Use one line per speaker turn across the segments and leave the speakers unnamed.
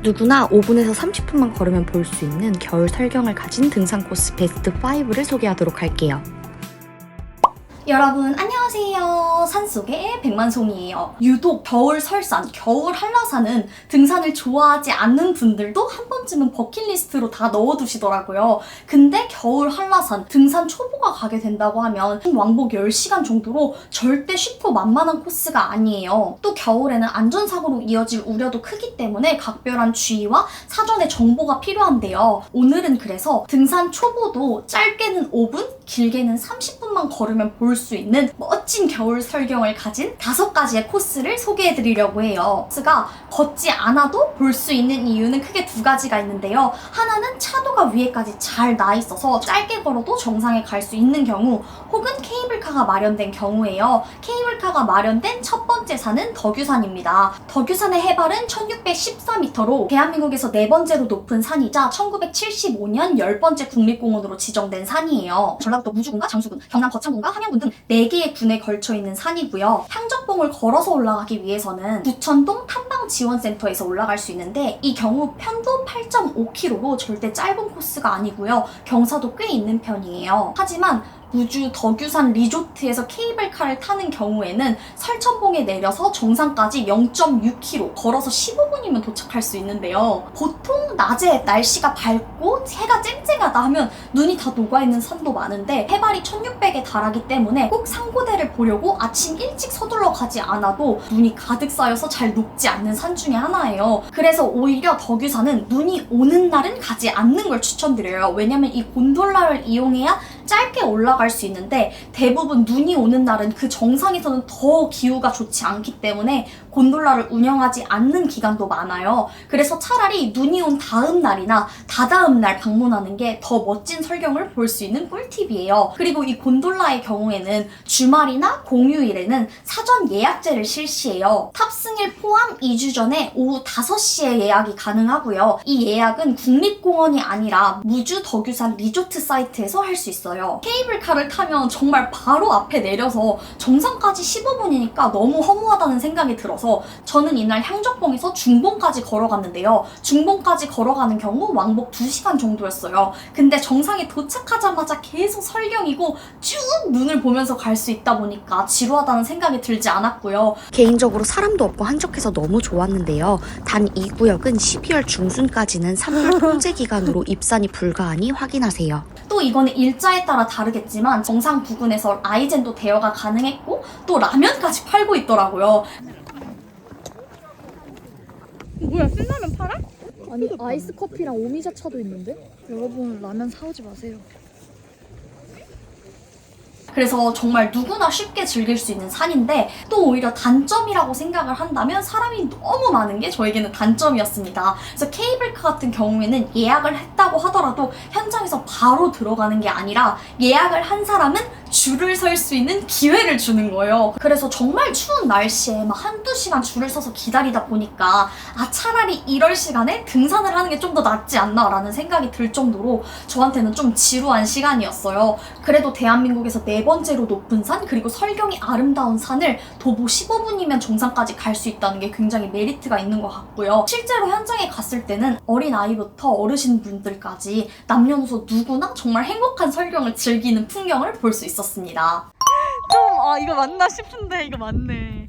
누구나 5분에서 30분만 걸으면 볼 수 있는 겨울 설경을 가진 등산 코스 베스트 5를 소개하도록 할게요.
여러분 안녕하세요. 산속의 백만송이에요. 유독 겨울 설산, 겨울 한라산은 등산을 좋아하지 않는 분들도 한 번쯤은 버킷리스트로 다 넣어두시더라고요. 근데 겨울 한라산, 등산 초보가 가게 된다고 하면 왕복 10시간 정도로 절대 쉽고 만만한 코스가 아니에요. 또 겨울에는 안전사고로 이어질 우려도 크기 때문에 각별한 주의와 사전의 정보가 필요한데요. 오늘은 그래서 등산 초보도 짧게는 5분, 길게는 30분만 걸으면 볼 수 있는 멋진 겨울 설경을 가진 5가지의 코스를 소개해드리려고 해요. 코스가 걷지 않아도 볼 수 있는 이유는 크게 2가지가 있는데요. 하나는 차도가 위에까지 잘 나 있어서 짧게 걸어도 정상에 갈 수 있는 경우, 혹은 케이블카가 마련된 경우예요. 케이블카가 마련된 첫 번째 산은 덕유산입니다. 덕유산의 해발은 1614m로 대한민국에서 4번째로 높은 산이자 1975년 10번째 국립공원으로 지정된 산이에요. 전라북도 무주군과 장수군, 경남 거창군과 함양군 등 4개의 군에 걸쳐 있는 산이고요. 향적봉을 걸어서 올라가기 위해서는 부천동 탐방지원센터에서 올라갈 수 있는데, 이 경우 편도 8.5km로 절대 짧은 코스가 아니고요. 경사도 꽤 있는 편이에요. 하지만 무주 덕유산 리조트에서 케이블카를 타는 경우에는 설천봉에 내려서 정상까지 0.6km 걸어서 15분이면 도착할 수 있는데요. 보통 낮에 날씨가 밝고 해가 쨍쨍하다 하면 눈이 다 녹아있는 산도 많은데, 해발이 1600에 달하기 때문에 꼭 상고대를 보려고 아침 일찍 서둘러 가지 않아도 눈이 가득 쌓여서 잘 녹지 않는 산 중에 하나예요. 그래서 오히려 덕유산은 눈이 오는 날은 가지 않는 걸 추천드려요. 왜냐면 이 곤돌라를 이용해야 짧게 올라갈 수 있는데, 대부분 눈이 오는 날은 그 정상에서는 더 기후가 좋지 않기 때문에 곤돌라를 운영하지 않는 기간도 많아요. 그래서 차라리 눈이 온 다음 날이나 다다음 날 방문하는 게 더 멋진 설경을 볼 수 있는 꿀팁이에요. 그리고 이 곤돌라의 경우에는 주말이나 공휴일에는 사전 예약제를 실시해요. 탑승일 포함 2주 전에 오후 5시에 예약이 가능하고요. 이 예약은 국립공원이 아니라 무주 덕유산 리조트 사이트에서 할 수 있어요. 케이블카를 타면 정말 바로 앞에 내려서 정상까지 15분이니까 너무 허무하다는 생각이 들어서 저는 이날 향적봉에서 중봉까지 걸어갔는데요. 중봉까지 걸어가는 경우 왕복 2시간 정도였어요. 근데 정상에 도착하자마자 계속 설경이고 쭉 눈을 보면서 갈 수 있다 보니까 지루하다는 생각이 들지 않았고요.
개인적으로 사람도 없고 한적해서 너무 좋았는데요. 단 이 구역은 12월 중순까지는 산불 통제 기간으로 입산이 불가하니 확인하세요.
또 이거는 일자에 따라 다르겠지만 정상 부근에서 아이젠도 대여가 가능했고 또 라면까지 팔고 있더라고요.
뭐야, 신라면 팔아? 아니, 아이스 커피랑 오미자 차도 있는데? 여러분, 라면 사오지 마세요.
그래서 정말 누구나 쉽게 즐길 수 있는 산인데, 또 오히려 단점이라고 생각을 한다면 사람이 너무 많은 게 저에게는 단점이었습니다. 그래서 케이블카 같은 경우에는 예약을 했다고 하더라도 현장에서 바로 들어가는 게 아니라 예약을 한 사람은 줄을 설 수 있는 기회를 주는 거예요. 그래서 정말 추운 날씨에 막 한두 시간 줄을 서서 기다리다 보니까 차라리 이럴 시간에 등산을 하는 게 좀 더 낫지 않나 라는 생각이 들 정도로 저한테는 좀 지루한 시간이었어요. 그래도 대한민국에서 4번째로 높은 산, 그리고 설경이 아름다운 산을 도보 15분이면 정상까지 갈 수 있다는 게 굉장히 메리트가 있는 것 같고요. 실제로 현장에 갔을 때는 어린아이부터 어르신분들까지 남녀노소 누구나 정말 행복한 설경을 즐기는 풍경을 볼 수 있었습니다.
이거 맞나 싶은데 이거 맞네.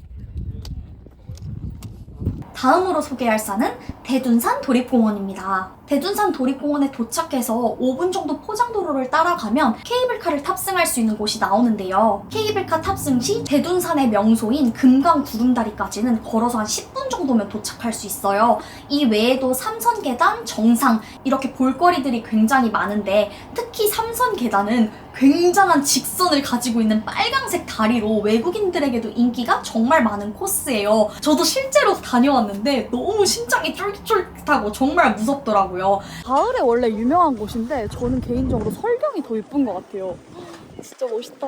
다음으로 소개할 산은 대둔산 도립공원입니다. 대둔산 도립공원에 도착해서 5분 정도 포장도로를 따라가면 케이블카를 탑승할 수 있는 곳이 나오는데요. 케이블카 탑승 시 대둔산의 명소인 금강 구름다리까지는 걸어서 한 10분 정도면 도착할 수 있어요. 이 외에도 삼선 계단, 정상 이렇게 볼거리들이 굉장히 많은데, 특히 삼선 계단은 굉장한 직선을 가지고 있는 빨강색 다리로 외국인들에게도 인기가 정말 많은 코스예요. 저도 실제로 다녀왔는데 너무 심장이 쫄깃쫄깃하고 정말 무섭더라고요.
가을에 원래 유명한 곳인데 저는 개인적으로 설경이 더 예쁜 것 같아요. 진짜 멋있다.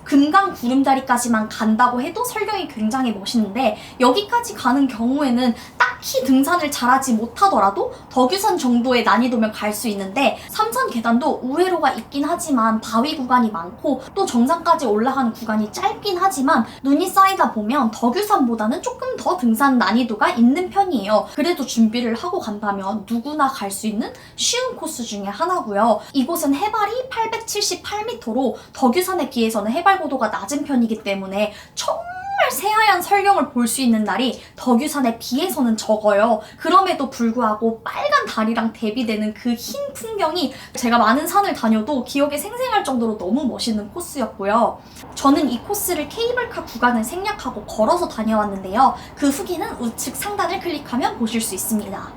금강 구름다리까지만 간다고 해도 설경이 굉장히 멋있는데 여기까지 가는 경우에는 딱히 등산을 잘하지 못하더라도 덕유산 정도의 난이도면 갈 수 있는데 삼산 계단도 우회로가 있긴 하지만 바위 구간이 많고 또 정상까지 올라가는 구간이 짧긴 하지만 눈이 쌓이다 보면 덕유산보다는 조금 더 등산 난이도가 있는 편이에요. 그래도 준비를 하고 간다면 누구나 갈 수 있는 쉬운 코스 중에 하나고요. 이곳은 해발이 878m로 덕유산에 비해서는 해발 고도가 낮은 편이기 때문에 정말 새하얀 설경을 볼 수 있는 날이 덕유산에 비해서는 적어요. 그럼에도 불구하고 빨간 달이랑 대비되는 그 흰 풍경이 제가 많은 산을 다녀도 기억에 생생할 정도로 너무 멋있는 코스였고요. 저는 이 코스를 케이블카 구간을 생략하고 걸어서 다녀왔는데요. 그 후기는 우측 상단을 클릭하면 보실 수 있습니다.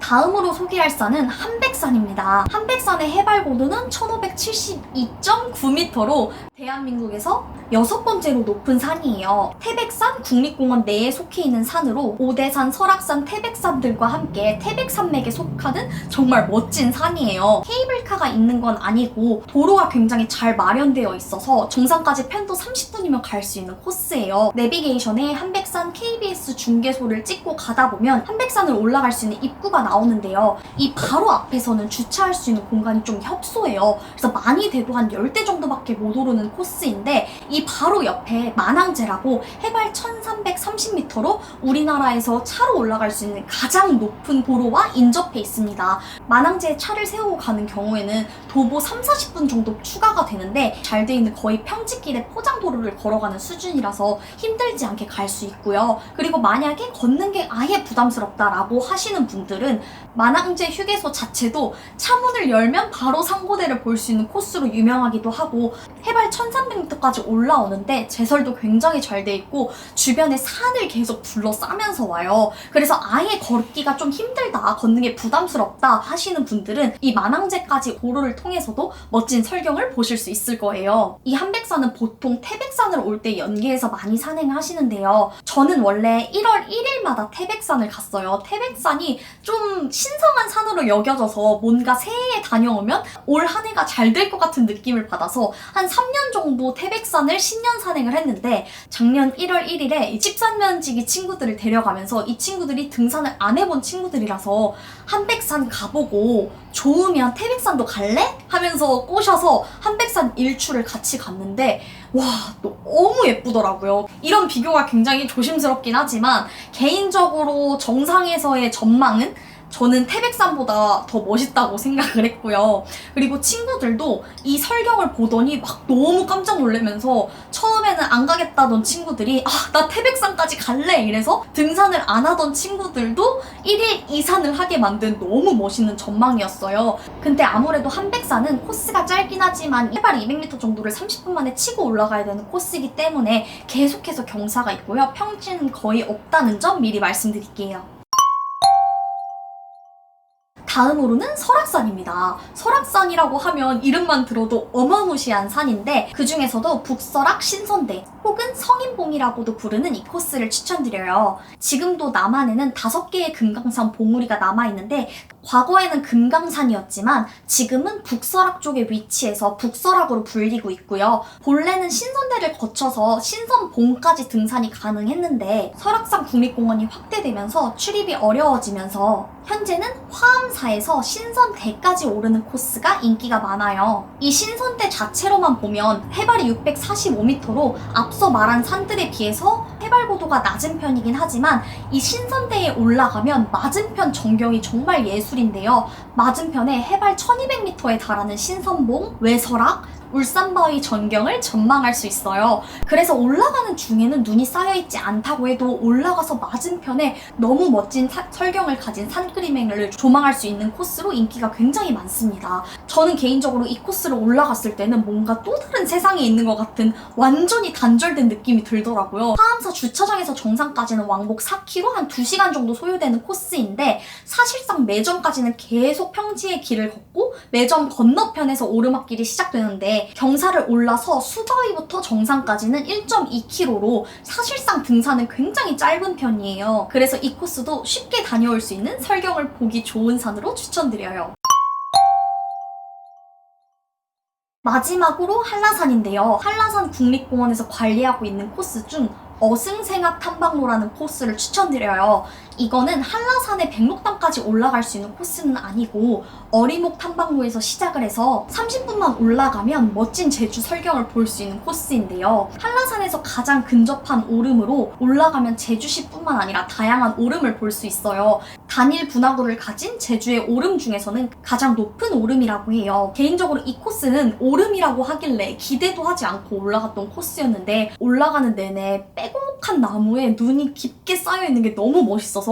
다음으로 소개할 산은 한백산입니다. 한백산의 해발 고도는 1572.9m로 대한민국에서 6번째로 높은 산이에요. 태백산 국립공원 내에 속해 있는 산으로 오대산, 설악산, 태백산들과 함께 태백산맥에 속하는 정말 멋진 산이에요. 케이블카가 있는 건 아니고 도로가 굉장히 잘 마련되어 있어서 정상까지 편도 30분이면 갈 수 있는 코스예요. 내비게이션에 한백산 KBS 중계소를 찍고 가다 보면 한백산을 올라갈 수 있는 입구가 나오는데요. 이 바로 앞에서는 주차할 수 있는 공간이 좀 협소해요. 그래서 많이 돼도 한 10대 정도밖에 못 오르는 코스인데 이 바로 옆에 만항제라고 해발 1330m로 우리나라에서 차로 올라갈 수 있는 가장 높은 도로와 인접해 있습니다. 만항제에 차를 세우고 가는 경우에는 도보 3-40분 정도 추가가 되는데 잘 돼 있는 거의 평지길의 포장도로를 걸어가는 수준이라서 힘들지 않게 갈 수 있고요. 그리고 만약에 걷는 게 아예 부담스럽다라고 하시는 분들은 만항제 휴게소 자체도 차문을 열면 바로 상고대를 볼 수 있는 코스로 유명하기도 하고 해발 1300m까지 올라오는데 제설도 굉장히 잘 돼 있고 주변에 산을 계속 둘러싸면서 와요. 그래서 아예 걷기가 좀 힘들다, 걷는 게 부담스럽다 하시는 분들은 이 만항제까지 도로를 통해서도 멋진 설경을 보실 수 있을 거예요. 이 한백산은 보통 태백산을 올 때 연계해서 많이 산행하시는데요. 저는 원래 1월 1일마다 태백산을 갔어요. 태백산이 좀 신성한 산으로 여겨져서 뭔가 새해에 다녀오면 올 한 해가 잘 될 것 같은 느낌을 받아서 한 3년 정도 태백산을 신년 산행을 했는데 작년 1월 1일에 13년지기 친구들을 데려가면서 이 친구들이 등산을 안 해본 친구들이라서 한백산 가보고 좋으면 태백산도 갈래? 하면서 꼬셔서 한백산 일출을 같이 갔는데 와, 너무 예쁘더라고요. 이런 비교가 굉장히 조심스럽긴 하지만 개인적으로 정상에서의 전망은 저는 태백산보다 더 멋있다고 생각을 했고요. 그리고 친구들도 이 설경을 보더니 막 너무 깜짝 놀라면서 처음에는 안 가겠다던 친구들이 나 태백산까지 갈래! 이래서 등산을 안 하던 친구들도 1일 2산을 하게 만든 너무 멋있는 전망이었어요. 근데 아무래도 한백산은 코스가 짧긴 하지만 해발 200m 정도를 30분 만에 치고 올라가야 되는 코스이기 때문에 계속해서 경사가 있고요. 평지는 거의 없다는 점 미리 말씀드릴게요. 다음으로는 설악산입니다. 설악산이라고 하면 이름만 들어도 어마무시한 산인데 그 중에서도 북설악 신선대 혹은 성인봉이라고도 부르는 이 코스를 추천드려요. 지금도 남한에는 5개의 금강산 봉우리가 남아있는데 과거에는 금강산이었지만 지금은 북설악 쪽에 위치해서 북설악으로 불리고 있고요. 본래는 신선대를 거쳐서 신선봉까지 등산이 가능했는데 설악산 국립공원이 확대되면서 출입이 어려워지면서 현재는 화암사에서 신선대까지 오르는 코스가 인기가 많아요. 이 신선대 자체로만 보면 해발이 645m로 앞서 말한 산들에 비해서 해발 고도가 낮은 편이긴 하지만 이 신선대에 올라가면 맞은편 전경이 정말 예술인데요. 맞은편에 해발 1200m에 달하는 신선봉, 외설악, 울산바위 전경을 전망할 수 있어요. 그래서 올라가는 중에는 눈이 쌓여있지 않다고 해도 올라가서 맞은편에 너무 멋진 설경을 가진 산그림행을 조망할 수 있는 코스로 인기가 굉장히 많습니다. 저는 개인적으로 이 코스를 올라갔을 때는 뭔가 또 다른 세상에 있는 것 같은 완전히 단절된 느낌이 들더라고요. 화암사 주차장에서 정상까지는 왕복 4km, 한 2시간 정도 소요되는 코스인데 사실상 매점까지는 계속 평지의 길을 걷고 매점 건너편에서 오르막길이 시작되는데 있는데 경사를 올라서 수바위부터 정상까지는 1.2km로 사실상 등산은 굉장히 짧은 편이에요. 그래서 이 코스도 쉽게 다녀올 수 있는 설경을 보기 좋은 산으로 추천드려요. 마지막으로 한라산인데요. 한라산 국립공원에서 관리하고 있는 코스 중 어승생악 탐방로라는 코스를 추천드려요. 이거는 한라산의 백록당까지 올라갈 수 있는 코스는 아니고 어리목 탐방로에서 시작을 해서 30분만 올라가면 멋진 제주 설경을 볼 수 있는 코스인데요. 한라산에서 가장 근접한 오름으로 올라가면 제주시뿐만 아니라 다양한 오름을 볼 수 있어요. 단일 분화구를 가진 제주의 오름 중에서는 가장 높은 오름이라고 해요. 개인적으로 이 코스는 오름이라고 하길래 기대도 하지 않고 올라갔던 코스였는데 올라가는 내내 빼곡한 나무에 눈이 깊게 쌓여있는 게 너무 멋있어서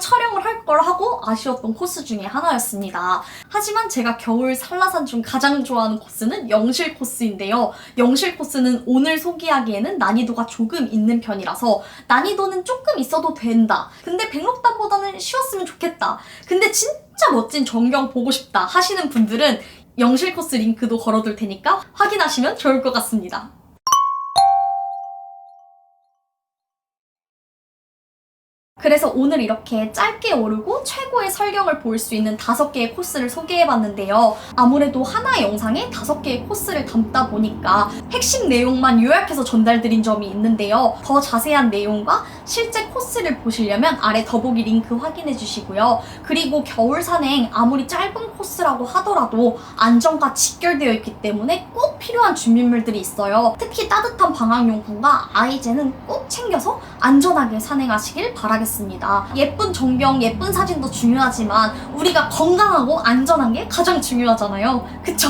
촬영을 할 걸 하고 아쉬웠던 코스 중에 하나였습니다. 하지만 제가 겨울 한라산 중 가장 좋아하는 코스는 영실 코스인데요. 영실 코스는 오늘 소개하기에는 난이도가 조금 있는 편이라서 난이도는 조금 있어도 된다. 근데 백록담보다는 쉬웠으면 좋겠다. 근데 진짜 멋진 전경 보고 싶다 하시는 분들은 영실 코스 링크도 걸어둘 테니까 확인하시면 좋을 것 같습니다. 그래서 오늘 이렇게 짧게 오르고 최고의 설경을 볼 수 있는 5개의 코스를 소개해봤는데요. 아무래도 하나의 영상에 5개의 코스를 담다 보니까 핵심 내용만 요약해서 전달드린 점이 있는데요. 더 자세한 내용과 실제 코스를 보시려면 아래 더보기 링크 확인해주시고요. 그리고 겨울 산행 아무리 짧은 코스라고 하더라도 안전과 직결되어 있기 때문에 꼭 필요한 준비물들이 있어요. 특히 따뜻한 방학용품과 아이젠은 꼭 챙겨서 안전하게 산행하시길 바라겠습니다. 예쁜 전경, 예쁜 사진도 중요하지만 우리가 건강하고 안전한 게 가장 중요하잖아요. 그쵸?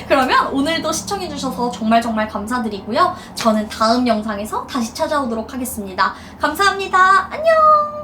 그러면 오늘도 시청해주셔서 정말 감사드리고요. 저는 다음 영상에서 다시 찾아오도록 하겠습니다. 감사합니다. 안녕!